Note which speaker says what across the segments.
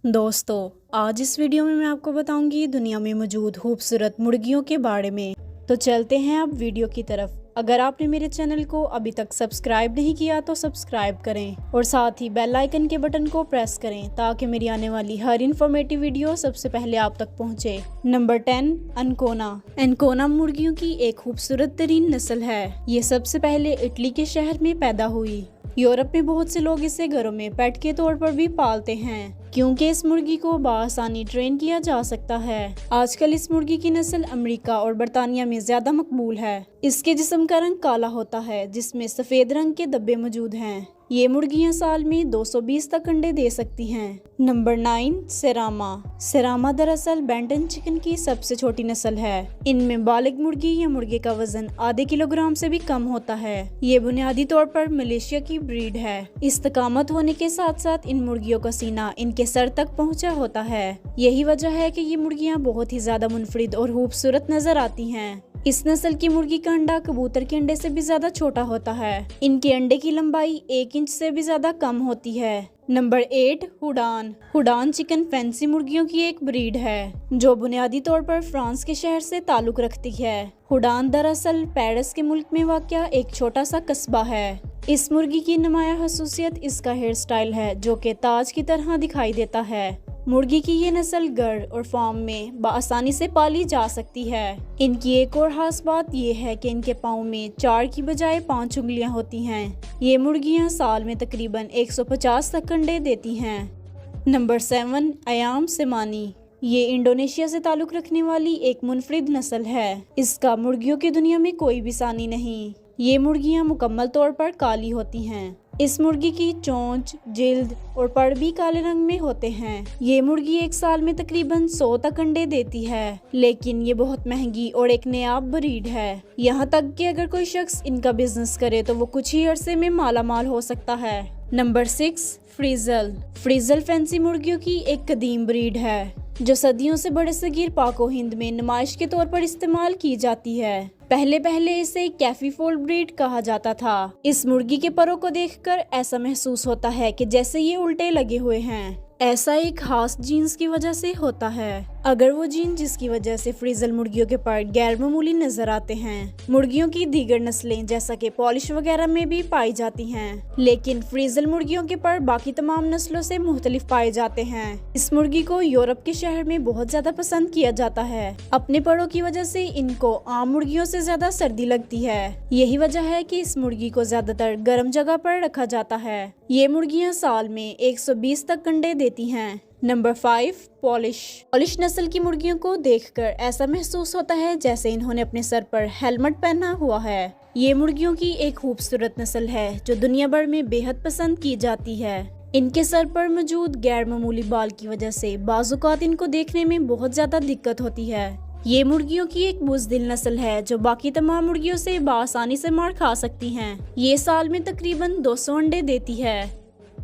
Speaker 1: दोस्तों, आज इस वीडियो में मैं आपको बताऊंगी दुनिया में मौजूद खूबसूरत मुर्गियों के बारे में। तो चलते हैं अब वीडियो की तरफ। अगर आपने मेरे चैनल को अभी तक सब्सक्राइब नहीं किया तो सब्सक्राइब करें और साथ ही बेल आइकन के बटन को प्रेस करें ताकि मेरी आने वाली हर इन्फॉर्मेटिव वीडियो सबसे पहले आप तक पहुंचे। नंबर 10, एनकोना। एनकोना मुर्गियों की एक खूबसूरत तरीन नस्ल है। ये सबसे पहले इटली के शहर में पैदा हुई। यूरोप में बहुत से लोग इसे घरों में पेट के तौर पर भी पालते हैं क्योंकि इस मुर्गी को बआसानी ट्रेन किया जा सकता है। आजकल इस मुर्गी की नस्ल अमेरिका और बर्तानिया में ज्यादा मकबूल है। इसके जिस्म का रंग काला होता है जिसमें सफेद रंग के धब्बे मौजूद हैं। ये मुर्गियां साल में 220 तक अंडे दे सकती हैं। नंबर 9, सेरामा। सेरामा दरअसल बेंटन चिकन की सबसे छोटी नस्ल है। इनमें बालिग मुर्गी या मुर्गे का वजन आधे किलोग्राम से भी कम होता है। ये बुनियादी तौर पर मलेशिया की ब्रीड है। इस्तकामत होने के साथ साथ इन मुर्गियों का सीना इनके सर तक पहुंचा होता है। यही वजह है कि ये मुर्गियां बहुत ही ज्यादा मुनफरिद और खूबसूरत नजर आती हैं। इस नस्ल की मुर्गी का अंडा कबूतर के अंडे से भी ज्यादा छोटा होता है। इनके अंडे की लंबाई 1 इंच से भी ज्यादा कम होती है। नंबर 8, हुडान। हुडान चिकन फैंसी मुर्गियों की एक ब्रीड है जो बुनियादी तौर पर फ्रांस के शहर से ताल्लुक रखती है। हुडान दरअसल पेरिस के मुल्क में वाक़या एक छोटा सा कस्बा है। इस मुर्गी की नुमाया खसूसियत इसका हेयर स्टाइल है जो कि ताज की तरह दिखाई देता है। मुर्गी की ये नस्ल घर और फार्म में बआसानी से पाली जा सकती है। इनकी एक और खास बात ये है कि इनके पाँव में 4 की बजाय 5 उंगलियां होती हैं। ये मुर्गियां साल में तकरीबन 150 तक अंडे देती हैं। नंबर 7, अयाम सेमानी। ये इंडोनेशिया से ताल्लुक रखने वाली एक मुनफरिद नस्ल है। इसका मुर्गियों की दुनिया में कोई भी सानी नहीं। ये मुर्गियां मुकम्मल तौर पर काली होती हैं। इस मुर्गी की चोंच, जिल्द और पर भी काले रंग में होते हैं। ये मुर्गी एक साल में तकरीबन 100 तक अंडे देती है, लेकिन ये बहुत महंगी और एक नायाब ब्रीड है। यहाँ तक कि अगर कोई शख्स इनका बिजनेस करे तो वो कुछ ही अरसे में मालामाल हो सकता है। Number 6, frizzle. फ्रीजल फैंसी मुर्गियों की एक कदीम ब्रीड है जो सदियों से बड़े सगीर पाको हिंद में नुमाइश के तौर पर इस्तेमाल की जाती है। पहले इसे कैफीफोल ब्रीड कहा जाता था। इस मुर्गी के परों को देखकर ऐसा महसूस होता है कि जैसे ये उल्टे लगे हुए हैं। ऐसा एक खास जीन्स की वजह से होता है। अगर वो जीन जिसकी वजह से फ्रीजल मुर्गियों के पर गैर मामूली नजर आते हैं। मुर्गियों की दीगर नस्लें जैसा कि पॉलिश वगैरह में भी पाई जाती हैं, लेकिन फ्रीजल मुर्गियों के पर बाकी तमाम नस्लों से मुख्तलिफ पाए जाते हैं। इस मुर्गी को यूरोप के शहर में बहुत ज्यादा पसंद किया जाता है। अपने परों की वजह से इनको आम मुर्गियों से ज्यादा सर्दी लगती है। यही वजह है कि इस मुर्गी को ज्यादातर गर्म जगह पर रखा जाता है। ये मुर्गियां साल में 120 तक अंडे देती हैं। नंबर 5, पॉलिश नस्ल की मुर्गियों को देखकर ऐसा महसूस होता है जैसे इन्होंने अपने सर पर हेलमेट पहना हुआ है। ये मुर्गियों की एक खूबसूरत नस्ल है जो दुनिया भर में बेहद पसंद की जाती है। इनके सर पर मौजूद गैर मामूली बाल की वजह से बाज़-औक़ात इनको देखने में बहुत ज्यादा दिक्कत होती है। ये मुर्गियों की एक बुज़दिल नस्ल है जो बाकी तमाम मुर्गियों से बआसानी से मार खा सकती हैं। ये साल में तकरीबन 200 अंडे देती है।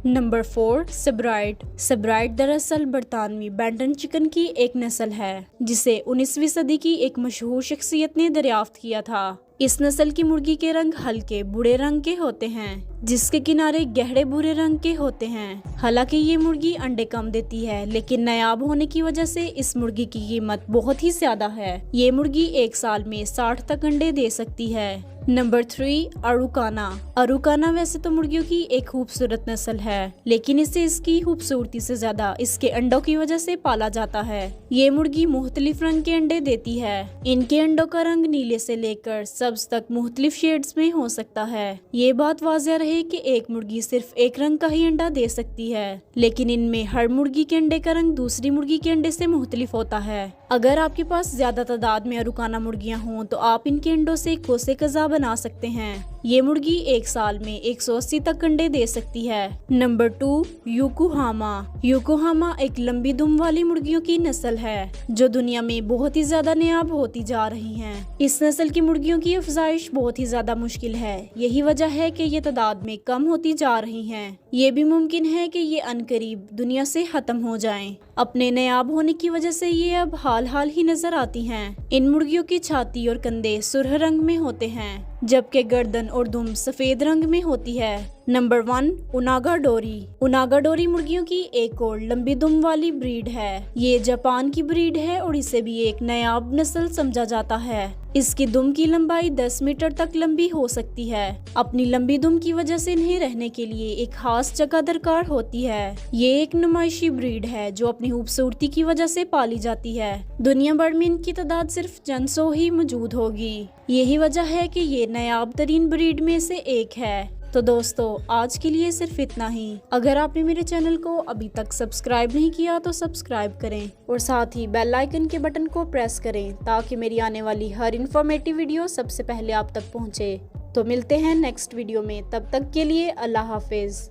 Speaker 1: नंबर 4, सेब्राइड। सेब्राइड दरअसल बरतानवी बेंटन चिकन की एक नस्ल है जिसे 19वीं सदी की एक मशहूर शख्सियत ने दरियाफ्त किया था। इस नस्ल की मुर्गी के रंग हल्के भूरे रंग के होते हैं जिसके किनारे गहरे भूरे रंग के होते हैं। हालांकि ये मुर्गी अंडे कम देती है, लेकिन नायाब होने की वजह से इस मुर्गी की कीमत बहुत ही ज्यादा है। ये मुर्गी एक साल में 60 तक अंडे दे सकती है। नंबर 3, अरुकाना। अरुकाना वैसे तो मुर्गियों की एक खूबसूरत नस्ल है, लेकिन इसे इसकी खूबसूरती से ज्यादा इसके अंडों की वजह से पाला जाता है। ये मुर्गी मुख्तलिफ रंग के अंडे देती है। इनके अंडों का रंग नीले से लेकर सब्ज तक मुख्तलिफ शेड्स में हो सकता है। ये बात वाज़ेह रहे कि एक मुर्गी सिर्फ एक रंग का ही अंडा दे सकती है, लेकिन इनमें हर मुर्गी के अंडे का रंग दूसरी मुर्गी के अंडे से मुख्तलिफ होता है। अगर आपके पास ज्यादा तादाद में अरुकाना मुर्गियां हों तो आप इनके अंडों से कोसे कज़ा बना सकते हैं। ये मुर्गी एक साल में 180 तक अंडे दे सकती है। Number 2, Yokohama. योकोहामा एक लंबी दुम वाली मुर्गियों की नस्ल है जो दुनिया में बहुत ही ज्यादा नायाब होती जा रही हैं। इस नस्ल की मुर्गियों की अफजाइश बहुत ही ज्यादा मुश्किल है। यही वजह है कि ये तादाद में कम होती जा रही हैं। ये भी मुमकिन है कि ये अनकरीब दुनिया से खत्म हो जाएं। अपने नायाब होने की वजह से ये अब हाल ही नजर आती हैं। इन मुर्गियों की छाती और कंधे सुर्ख रंग में होते हैं, जबकि गर्दन और दुम सफेद रंग में होती है। नंबर 1, उनागा डोरी। उनागा डोरी मुर्गियों की एक और लंबी दुम वाली ब्रीड है। ये जापान की ब्रीड है और इसे भी एक नायाब नस्ल समझा जाता है। इसकी दुम की लंबाई 10 मीटर तक लंबी हो सकती है। अपनी लंबी दुम की वजह से इन्हें रहने के लिए एक खास जगह दरकार होती है। ये एक नुमाइशी ब्रीड है जो अपनी खूबसूरती की वजह से पाली जाती है। दुनिया भर में इनकी तादाद सिर्फ चंद सौ ही मौजूद होगी। यही वजह है कि ये नायाब तरीन ब्रीड में से एक है। तो दोस्तों, आज के लिए सिर्फ इतना ही। अगर आपने मेरे चैनल को अभी तक सब्सक्राइब नहीं किया तो सब्सक्राइब करें और साथ ही बेल आइकन के बटन को प्रेस करें ताकि मेरी आने वाली हर इन्फॉर्मेटिव वीडियो सबसे पहले आप तक पहुंचे। तो मिलते हैं नेक्स्ट वीडियो में, तब तक के लिए अल्लाह हाफिज।